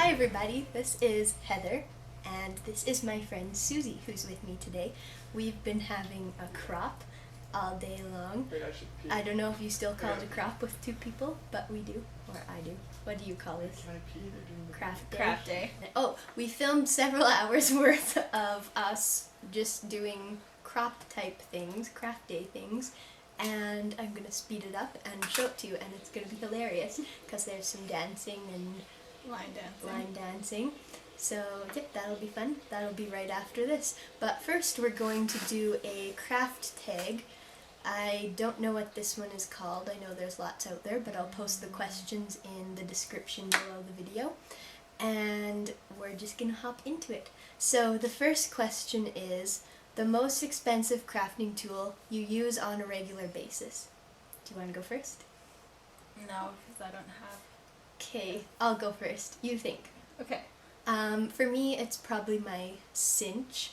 Hi everybody, this is Heather, and this is my friend Suzy who's with me today. We've been having a crop all day long. Wait, I should pee. I don't know if you still call it a crop with two people, but we do, or I do. What do you call this? Can I pee? They're doing the Craft day? Craft day. Oh, we filmed several hours worth of us just doing crop type things, craft day things, and I'm going to speed it up and show it to you, and it's going to be hilarious because there's some dancing and line dancing. So yep, that'll be fun. That'll be right after this. But first we're going to do a craft tag. I don't know what this one is called. I know there's lots out there, but I'll post the questions in the description below the video. And we're just gonna hop into it. So the first question is the most expensive crafting tool you use on a regular basis. Do you want to go first? No, because I don't have. Okay, I'll go first. You think. Okay. For me, it's probably my cinch,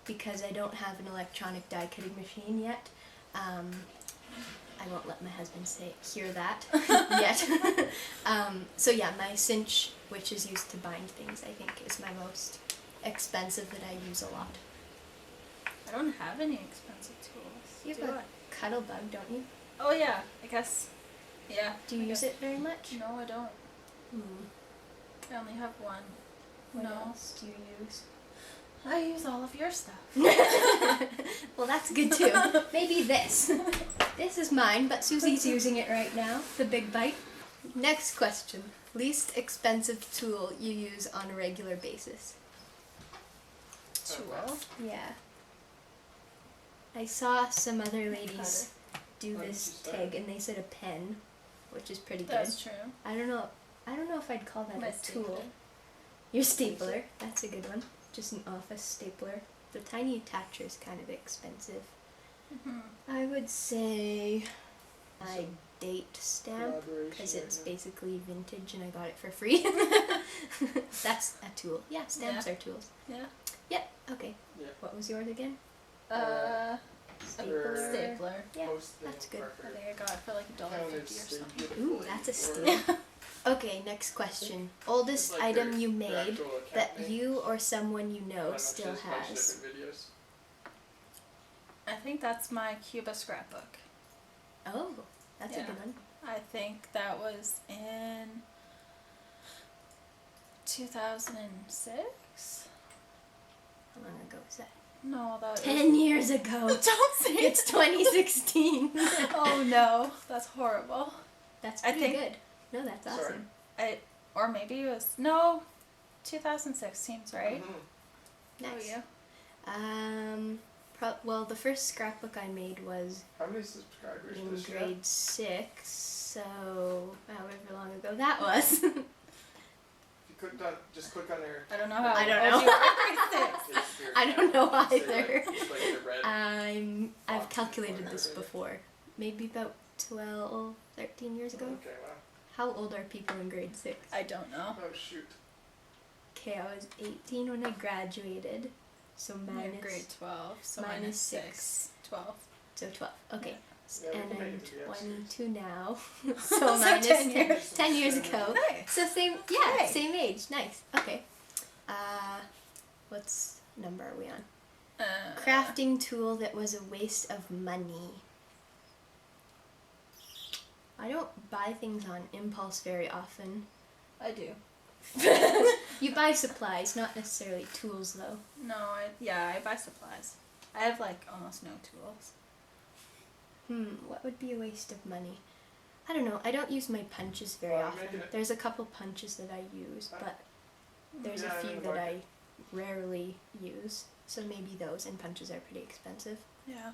because I don't have an electronic die cutting machine yet. I won't let my husband hear that yet. So yeah, my cinch, which is used to bind things, I think is my most expensive that I use a lot. I don't have any expensive tools. You have a cuddle bug, don't you? Oh yeah, I guess. Yeah. Do you use it very much? No, I don't. I only have one. What else do you use? I use all of your stuff. Well, that's good too. Maybe this. This is mine, but Susie's using it right now. The big bite. Next question. Least expensive tool you use on a regular basis? Tool? Yeah. I saw some other ladies do this tag and they said a pen, which is pretty good. That's true. I don't know if I'd call that My a tool. Your stapler. That's a good one. Just an office stapler. The tiny attacher is kind of expensive. I would say my date stamp, because it's basically vintage and I got it for free. That's a tool. Yeah, stamps are tools. Yeah. Yeah, okay. Yeah. What was yours again? Stapler. Yeah, that's good. I think I got it for like $1.50 or something. Ooh, that's a steal. Okay, next question. Oldest item you made that you or someone you know still has? I think that's my Cuba scrapbook. Oh, that's a good one. I think that was in 2006? How long ago was that? No, that was 10 years ago. Don't say It's 2016. Oh no, that's horrible. That's pretty good. No, that's awesome. Or maybe it was, no, 2006 seems right. Nice. How are you? Well, the first scrapbook I made was How many subscribers in does she have? grade 6, so however long ago that was. If you clicked on, just click on her. I don't know how. I don't know. I don't know either. I've calculated this before. Maybe about 12, 13 years ago. Okay, wow. How old are people in grade 6? I don't know. Oh shoot. Okay, I was 18 when I graduated, so Minus grade 12, so minus 6, 12. So 12. Okay. Yeah, And we can I'm make it 22 now, so So minus 10 years. 10 years ago. Nice. So same, Hey. same age. Nice. Okay. What's number are we on? Crafting tool that was a waste of money. I don't buy things on impulse very often. I do. You buy supplies, not necessarily tools though. No, I buy supplies. I have like almost no tools. What would be a waste of money? I don't know. I don't use my punches very often. There's a couple punches that I use, but there's a few that I rarely use. So maybe those, and punches are pretty expensive. Yeah.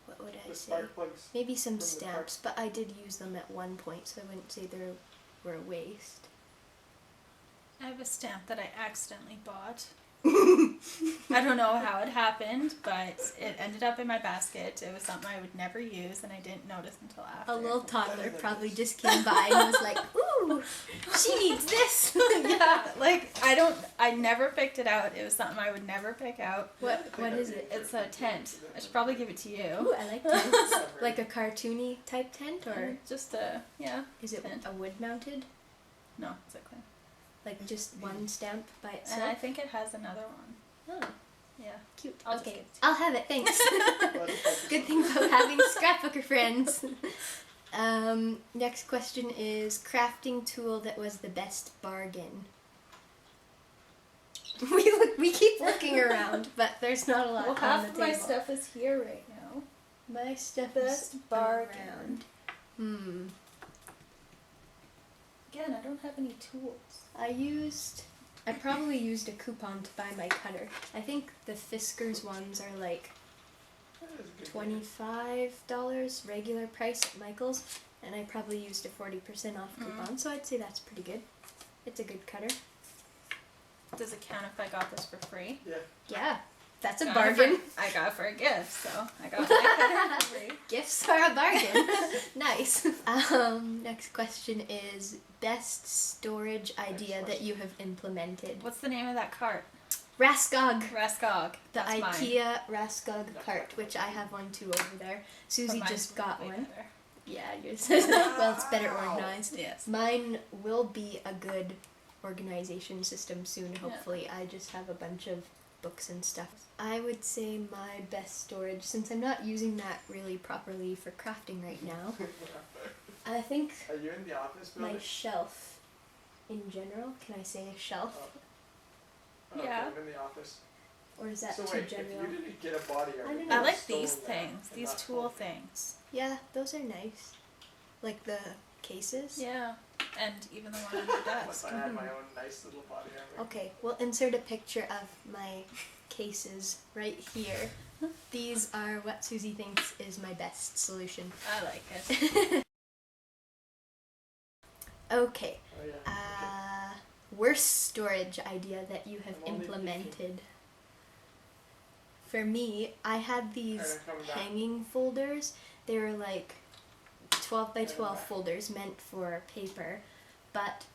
What would I The say? spark plugs. Maybe some from the stamps, but I did use them at one point, so I wouldn't say they were a waste. I have a stamp that I accidentally bought. I don't know how it happened, but it ended up in my basket. It was something I would never use, and I didn't notice until after. A little toddler probably just came by and was like, "Ooh, she needs this." Yeah, like I never picked it out. It was something I would never pick out. What is it? It's a tent. I should probably give it to you. Ooh, I like tents. Like a cartoony type tent, or Just a, yeah. is it tent. a wood mounted? No, it's a clean. like just one stamp by And I itself. think it has another one. Oh, Yeah. cute. I'll just Okay, give it to I'll have it. Thanks. Good thing about having scrapbooker friends. Next question is crafting tool that was the best bargain. We keep looking around, but there's not a lot Well, on half the of table. my stuff is here right now. My stuff Best is bargain. around. Again, I don't have any tools. I probably used a coupon to buy my cutter. I think the Fiskars ones are like $25 regular price at Michael's, and I probably used a 40% off coupon, so I'd say that's pretty good. It's a good cutter. Does it count if I got this for free? Yeah. Yeah, that's a Got it bargain. I got it for a gift, so I got my cutter for free. Gifts are a bargain. Nice. Next question is best storage idea that you have implemented. What's the name of that cart? Raskog. Raskog. The That's mine. IKEA Raskog cart, which I have one too over there. Suzy But mine's just got way one. better. Yeah, yours. Well, it's better organized. Yes. Mine will be a good organization system soon, hopefully. I just have a bunch of books and stuff. I would say my best storage, since I'm not using that really properly for crafting right now, I think Are you in the office my building? shelf in general. Can I say a shelf? Oh, Yeah. I'm in the office. Or is that So too wait, general? if you didn't get a body I armor, don't you know. I would've like these stolen that things, and these not tool told me. things. Yeah, those are nice. Like the cases. Yeah, and even the one on your desk. But I had my own nice little body armor. Okay, we'll insert a picture of my cases right here. These are what Suzy thinks is my best solution. I like it. Okay, Oh yeah. worst storage idea that you have I'm only implemented. For me, I had these Alright, I'm coming back. hanging folders. They were like 12 by 12 back. folders meant for paper, but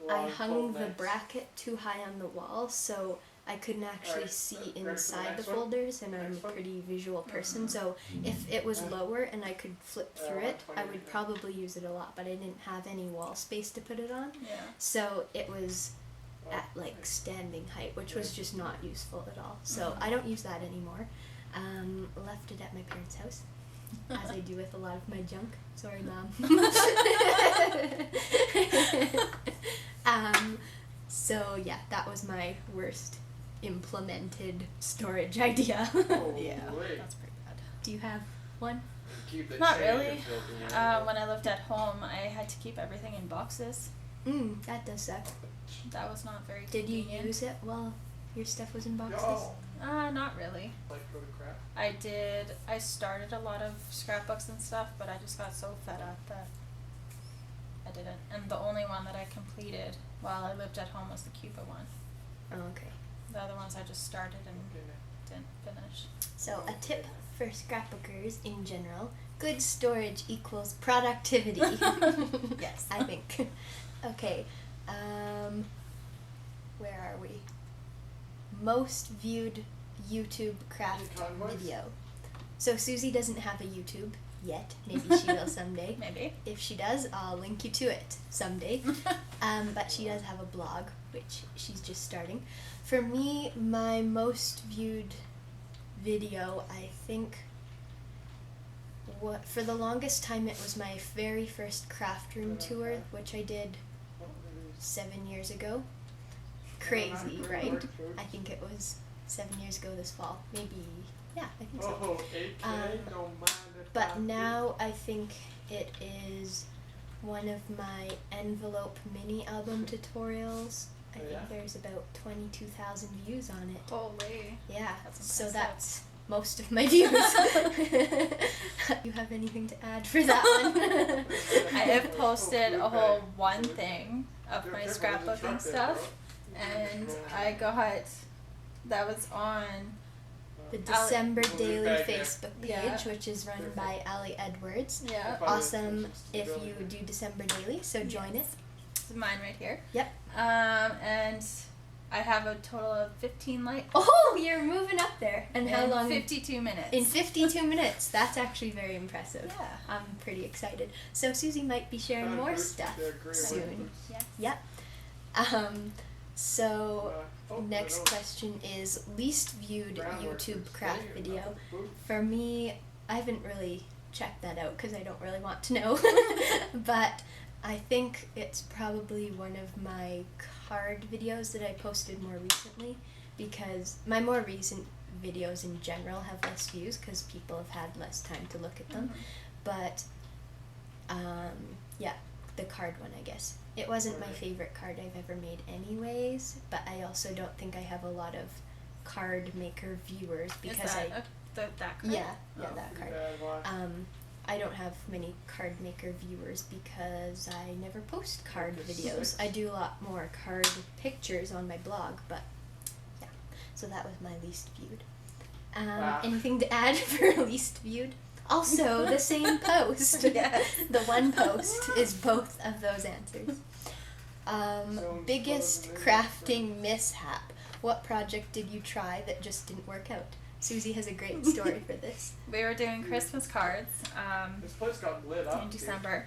I Long hung cold the nights. bracket too high on the wall, so I couldn't actually Alright, see ready for the inside the next one? folders, and I'm a Next one? pretty visual person, so if it was lower and I could flip through it, I 120, would yeah. probably use it a lot, but I didn't have any wall space to put it on, Yeah. so it was Oh, at like standing height, which was just not useful at all. So I don't use that anymore. Left it at my parents' house, as I do with a lot of my junk. Sorry, Mom. So yeah, that was my worst implemented storage idea. Oh, Yeah, wait. that's pretty bad. Do you have one? Keep the Not chain really. filled in your When I lived at home, I had to keep everything in boxes. That does suck. That was not very Did you convenient. use it while your stuff was in boxes? Yo, Not really. like go to crap. I did. I started a lot of scrapbooks and stuff, but I just got so fed up that I didn't. And the only one that I completed while I lived at home was the Cuba one. Oh, okay. The other ones I just started and Okay, now. didn't finish. So a tip for scrapbookers in general: good storage equals productivity. Yes. I think. Okay. Where are we? Most viewed YouTube craft Any convoys? video. So Suzy doesn't have a YouTube yet. Maybe she will someday. Maybe. If she does, I'll link you to it someday. But she does have a blog, which she's just starting. For me, my most viewed video, I think, for the longest time, it was my very first craft room tour, which I did 7 years ago. Crazy, right? I think it was 7 years ago this fall. Maybe, yeah, I think so. Oh, 8K, don't mind if But I now I think it is one of my envelope mini album tutorials. I Oh, think yeah? there's about 22,000 views on it. Holy. Yeah, That's so impressive. that's most of my views. You have anything to add for that one? I have posted a whole one thing of my scrapbooking stuff, and I got that was on The December We'll leave Daily back there. Facebook page, Yeah. which is run by Ali Edwards. yeah, Awesome if you do December Daily, so join it. it's mine right here. Yep. And I have a total of 15 likes. Oh, you're moving up there. And how in long? 52 minutes. In 52 minutes. That's actually very impressive. Yeah. I'm pretty excited. So Suzy might be sharing more stuff soon. Yes. Yep. So next no. question is least viewed Groundwork YouTube is craft staying, video. not boot. For me, I haven't really checked that out because I don't really want to know. But I think it's probably one of my card videos that I posted more recently, because my more recent videos in general have less views because people have had less time to look at them. But yeah, the card one, I guess. It wasn't my favorite card I've ever made anyways, but I also don't think I have a lot of card maker viewers because that card? yeah, Oh. that card. Bad luck. I don't have many card maker viewers because I never post card videos. I do a lot more card pictures on my blog, but yeah. So that was my least viewed. Anything to add for least viewed? Also, the same post. Yes. The one post is both of those answers. Biggest crafting mishap. What project did you try that just didn't work out? Suzy has a great story for this. We were doing Christmas cards This place got lit up. in dude. December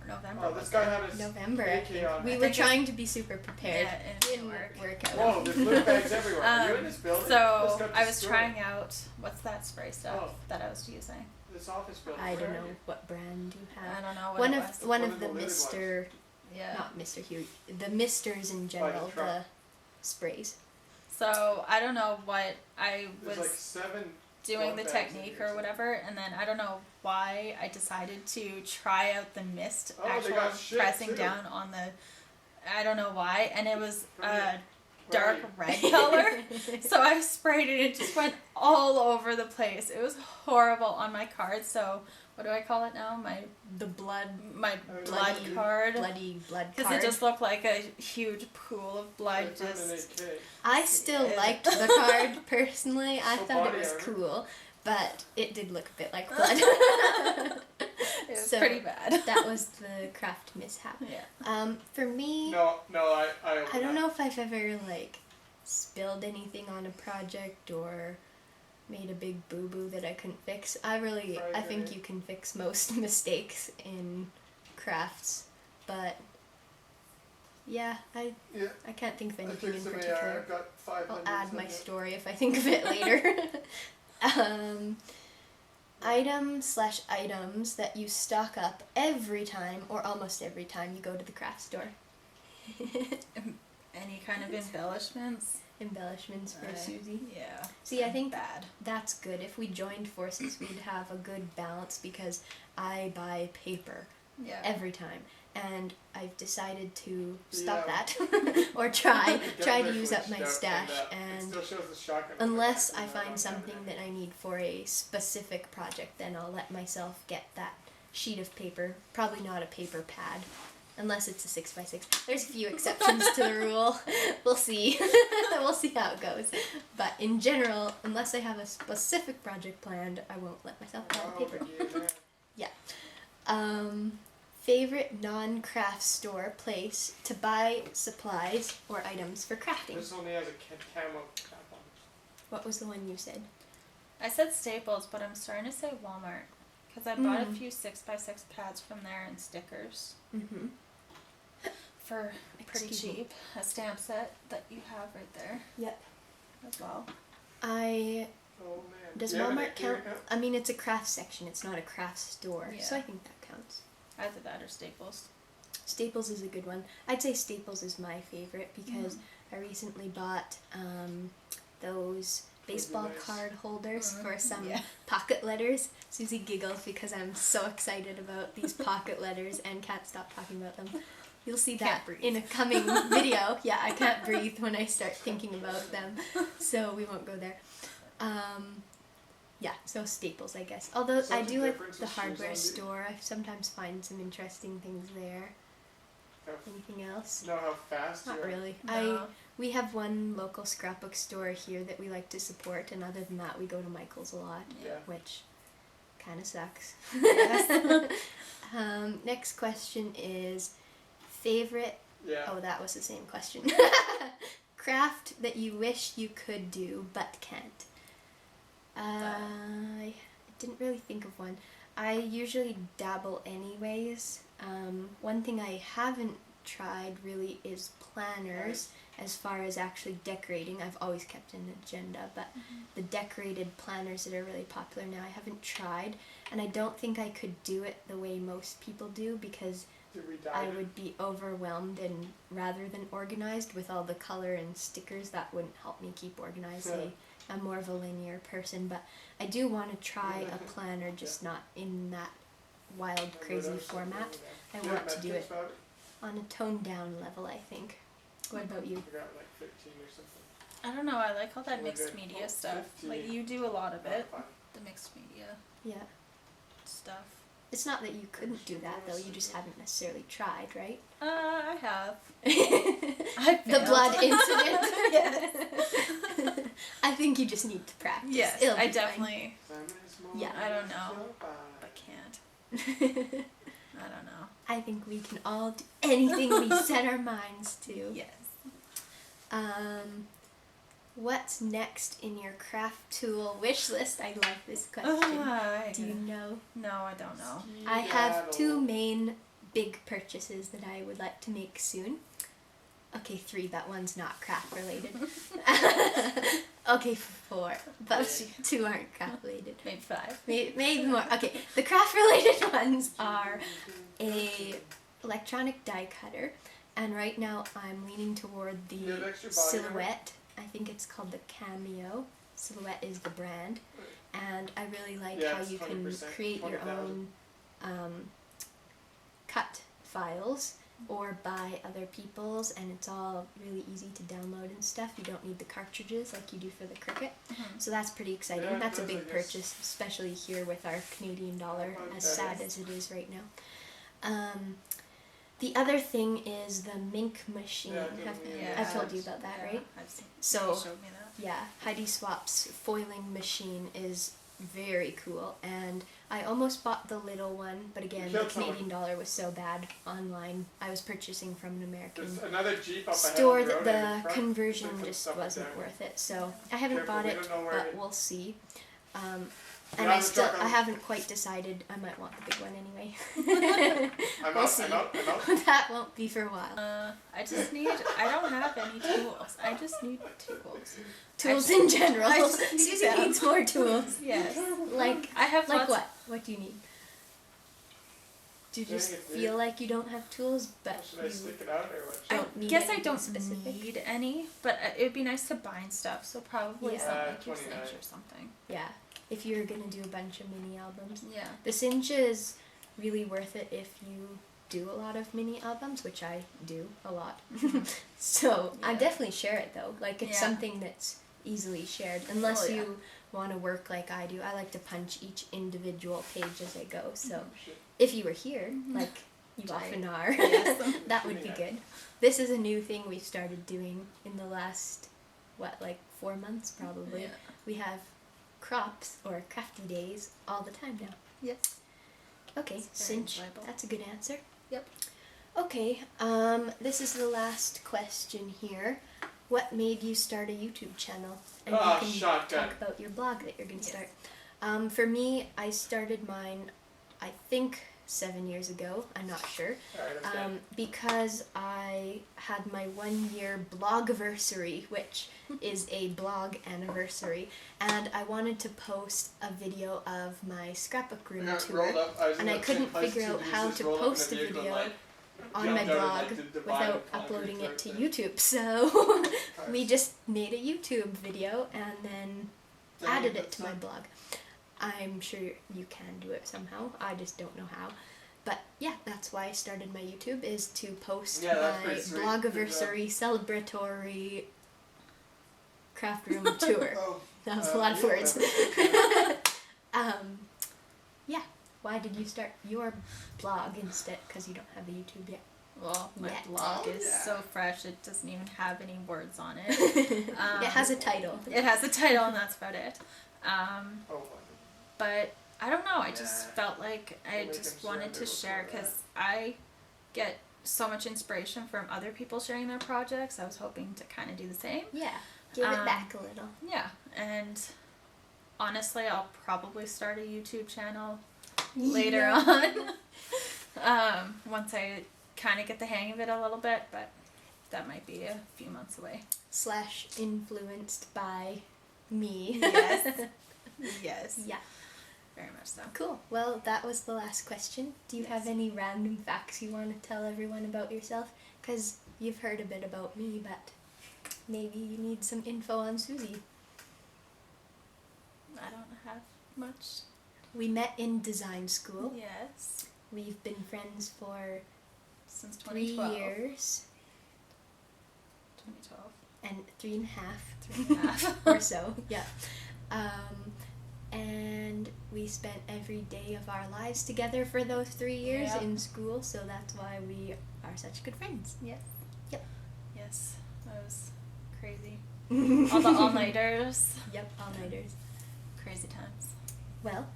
or November. Oh, this guy had his November, I AK think. on. We I were think trying to be super prepared. Yeah, it didn't work. out. Whoa, there's loot bags everywhere. Are you in this building? This So got I was destroyed. trying out what's that spray stuff Oh. that I was using. This office building. I don't where know are you? what brand you I have. don't know what One it of was. one One of of the the lidded Mr. Yeah. Not Mr. Hugh. The Misters in general, truck. the sprays. So I don't know what I There's was like 7 doing the blood bags in technique here, or so- whatever, and then I don't know why I decided to try out the mist Oh, they actual got shit, pressing too. down on the. I don't know why, and it was Come here. dark Where are red color. So I sprayed it. It just went all over the place. It was horrible on my card. So what do I call it now? My blood bloody card. blood Because card. it just looked like a huge pool of blood. They put an Just 8K. I still Yeah. liked the card personally. I So thought it body was armor. cool, but it did look a bit like blood. it was So, pretty bad. That was the craft mishap. Yeah. For me, No, I I don't know if I've ever like spilled anything on a project or made a big boo-boo that I couldn't fix. I think Right. you can fix most mistakes in crafts, but yeah, I can't think of I anything in fixed the AR. particular. I've got 5 I'll minutes add on my it. story if I think of it later. Items that you stock up every time or almost every time you go to the craft store. Any kind of embellishments? Embellishments for I- Suzy. Yeah. See, I think bad. that's good. If we joined forces, we'd have a good balance because I buy paper Yeah. every time. And I've decided to stop Yeah. that or try Get to use up my glitched out stash, it and still shows the shotgun. unless I Yeah, find don't something have that I need for a specific project, then I'll let myself get that sheet of paper. Probably not a paper pad, unless it's a 6x6. There's a few exceptions to the rule. We'll see. We'll see how it goes. But in general, unless I have a specific project planned, I won't let myself buy Oh, paper. yeah. Favorite non-craft store place to buy supplies or items for crafting? This only has a camo cap on it. What was the one you said? I said Staples, but I'm starting to say Walmart. Because I bought a few 6x6 pads from there and stickers Mm-hmm. for pretty Excuse me. cheap. A stamp set that you have right there Yep. as well. Oh man. Does You have an Walmart Acura count? I mean, it's a craft section. It's not a craft store, so Yeah. I think that counts. Either that or Staples. Staples is a good one. I'd say Staples is my favorite because I recently bought those baseball nice. card holders for some Yeah. pocket letters. Suzy giggles because I'm so excited about these pocket letters and can't stop talking about them. You'll see that Can't breathe. in a coming video. Yeah, I can't breathe when I start thinking about them, so we won't go there. Yeah, so Staples, I guess. Although Such I a do like difference the is she's hardware on the- store. I sometimes find some interesting things there. How- Anything else? Know how fast Not you are? really. No. We have one local scrapbook store here that we like to support, and other than that, we go to Michael's a lot, Yeah. which kind of sucks. Yes. Next question is favorite. Yeah. Oh, that was the same question. Craft that you wish you could do but can't. I didn't really think of one. I usually dabble anyways. One thing I haven't tried really is planners. As far as actually decorating, I've always kept an agenda, but the decorated planners that are really popular now, I haven't tried, and I don't think I could do it the way most people do, because I would be overwhelmed and rather than organized with all the color and stickers, that wouldn't help me keep organized. I'm more of a linear person, but I do want to try a planner, just not in that wild, crazy format. I want to do it on a toned down level, I think. What about you? I got like 15 or something. I don't know, I like all that We're mixed good. media Oh, stuff. 15. Like, you do a lot of it, Fine. the mixed media Yeah. stuff. It's not that you couldn't do that, though. You just haven't necessarily tried, right? I have. The failed. blood incident. Yes. I think you just need to practice. Yes, It'll be I fine. definitely. Yeah. I don't know. I can't. I don't know. I think we can all do anything we set our minds to. Yes. What's next in your craft tool wish list? I love this question. Do you know? No, I don't know. I have 2 main big purchases that I would like to make soon. Okay, 3, but one's not craft related. Okay, 4, but 2 aren't craft related. Maybe 5. Maybe more. Okay, the craft related ones are a electronic die cutter, and right now I'm leaning toward You have the extra body Silhouette. I think it's called the Cameo. Silhouette is the brand, and I really like Yeah, how it's you can 20%, create your 20,000. own cut files or buy other people's, and it's all really easy to download and stuff. You don't need the cartridges like you do for the Cricut. So that's pretty exciting. Yeah, it That's a does, I big guess. purchase, especially here with our Canadian dollar, Like as that. sad as it is right now. The other thing is the Mink machine. Yeah, I've told you about that, Yeah, right? I've seen. So, You showed me that. yeah, Heidi Swap's foiling machine is very cool, and I almost bought the little one, but again, the Killed someone. Canadian dollar was so bad online. I was purchasing from an American There's another Jeep up ahead store of the that road in the front. conversion They put just stuff wasn't down. worth it. So I haven't Careful, bought we it, don't know where but it- we'll see. Get And on the truck, I I'm- haven't quite decided. I might want the big one anyway. I'm We'll out, see. I'm out. That won't be for a while. I don't have any tools. I just need tools. Tools I in just- general. I just need Suzy them. needs more tools. Yes. Like I have like lots. what? What do you need? Do you just feel like you don't have tools, but Should I you stick it out or what? I don't need guess I anything don't specific? need any, but it'd be nice to bind stuff. So probably Yeah. something like your 29. cinch or something. Yeah, if you're gonna do a bunch of mini albums. Yeah. The cinch is really worth it if you do a lot of mini albums, which I do a lot. So I Yeah. definitely share it though. Like it's Yeah. something that's easily shared, unless Oh, yeah. you want to work like I do. I like to punch each individual page as I go. So Shit. if you were here, like you Right. often are, Yes. that would be good. This is a new thing we started doing in the last, 4 months probably. Yeah. We have crops or crafty days all the time now. Yes. Okay, It's very cinch. enjoyable. That's a good answer. Yep. Okay, this is the last question here. What made you start a YouTube channel? And Ah, you can shotgun. talk about your blog that you're going to Yes. start. For me, I started mine, I think 7 years ago. I'm not sure. Alright, I'm dead. Because I had my 1-year blogiversary, which is a blog anniversary, and I wanted to post a video of my scrapbook room got tour. rolled up. I was in And I the couldn't place figure to out use how this to roll up in post a vehicle video and, on my jumped out blog and, like, divide without concrete uploading it to right YouTube. So we just made a YouTube video and then there. added it to my blog. I'm sure you can do it somehow. I just don't know how. But yeah, that's why I started my YouTube, is to post Yeah, that's my pretty sweet. blogiversary celebratory craft room tour. Oh, That was a lot of yeah. words. Yeah. Why did you start your blog instead? Because you don't have a YouTube yet. Well, my Yeah. blog Oh, is yeah. so fresh; it doesn't even have any words on it. It has a title. It has a title, and that's about it. Oh, But I don't know. I just Yeah. felt like I We'll just make 'em wanted to surrender share before because I get so much inspiration from other people sharing their projects. I was hoping to kind of do the same. Yeah. Give it back a little. Yeah, and honestly, I'll probably start a YouTube channel later Yeah. on. Once I kind of get the hang of it a little bit, but that might be a few months away. / influenced by me. Yes. Yes. Yeah. Very much so. Cool. Well, that was the last question. Do you have any random facts you want to tell everyone about yourself? Because you've heard a bit about me, but maybe you need some info on Suzy. I don't have much. We met in design school. Yes. We've been friends for Since 3 2012. years 2012. and 3.5 3.5. or so. Yeah. And we spent every day of our lives together for those 3 years Yep. in school, so that's why we are such good friends. Yes. Yep. Yes. That was crazy. All the all-nighters. Yep, all-nighters. Crazy times. Well,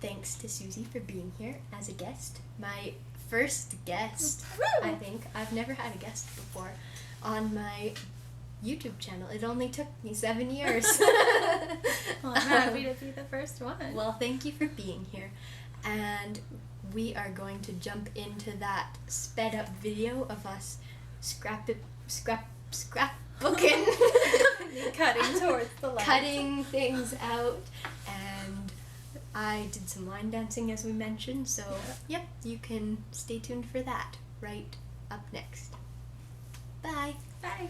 thanks to Suzy for being here as a guest. My first guest, I think. I've never had a guest before on my YouTube channel. It only took me 7 years. Well, I'm happy to be the first one. Well, thank you for being here. And we are going to jump into that sped up video of us scrapbooking. Cutting towards the light. Cutting things out. And I did some line dancing as we mentioned, so yep, you can stay tuned for that right up next. Bye. Bye.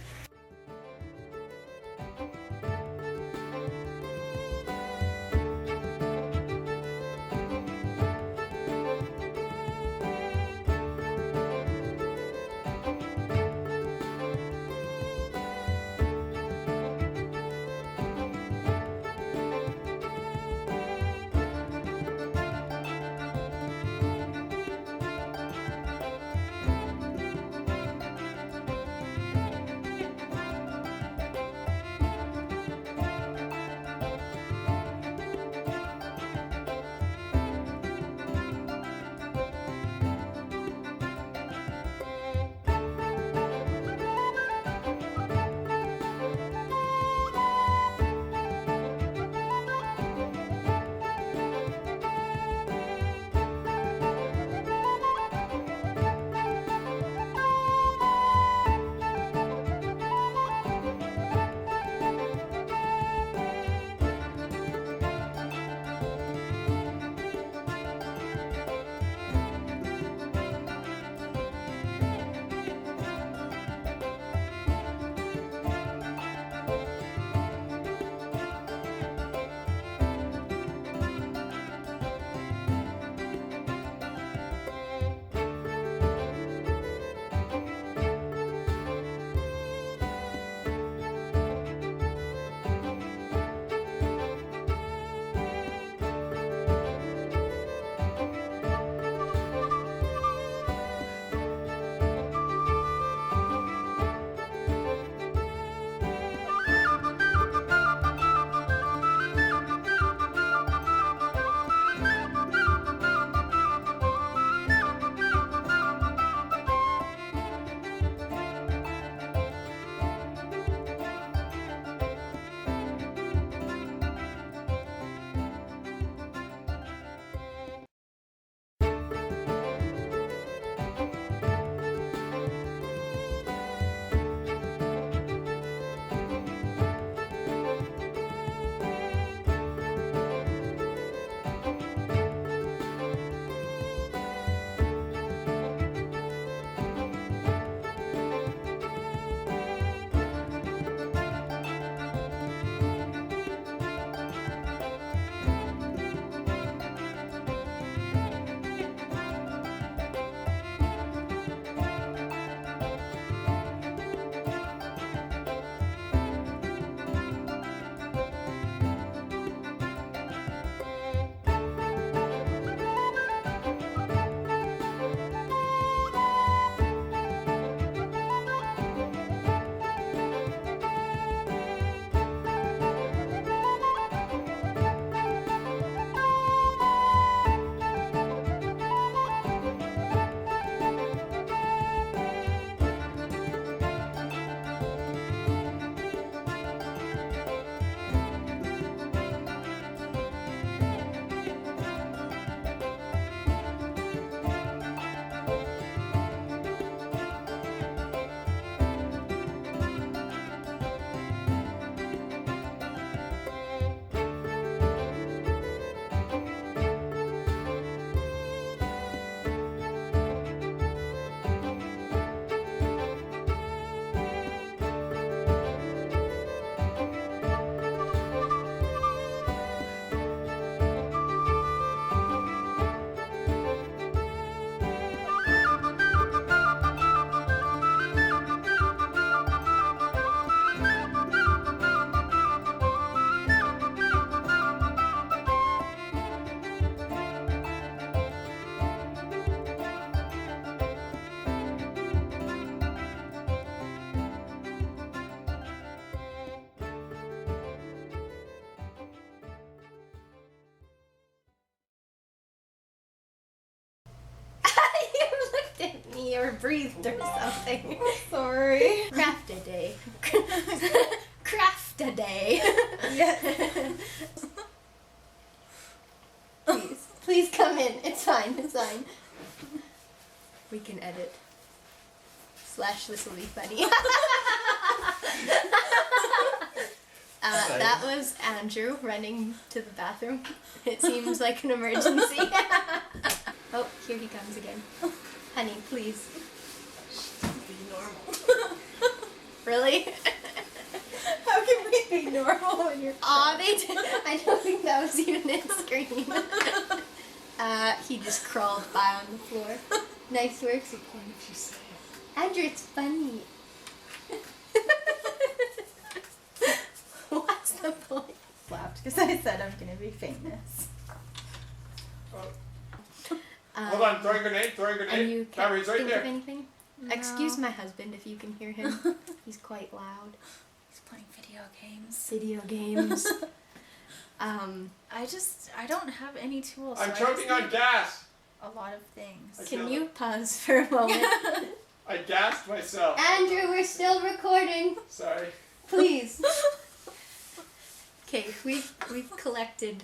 hit me or breathed or something. Sorry. Craft a day. Craft a day. Yeah. Please come in. It's fine. It's fine. We can edit. / this will be funny. That was Andrew running to the bathroom. It seems like an emergency. Oh, here he comes again. Honey, please. Be normal. Really? How can we be normal when you're Aw, they did. I don't think that was even in screen. He just crawled by on the floor. Nice work. Andrew, it's funny. What's the point? laughed because I said I'm gonna be famous. Hold on, throwing grenade, And you can't Carrie's right think there. of anything? No. Excuse my husband if you can hear him. He's quite loud. He's playing video games. Video games. I don't have any tools. I'm so I choking just on need gas. a lot of things. Can you pause for a moment? I gassed myself. Andrew, we're still recording. Sorry. Please. Okay, we've collected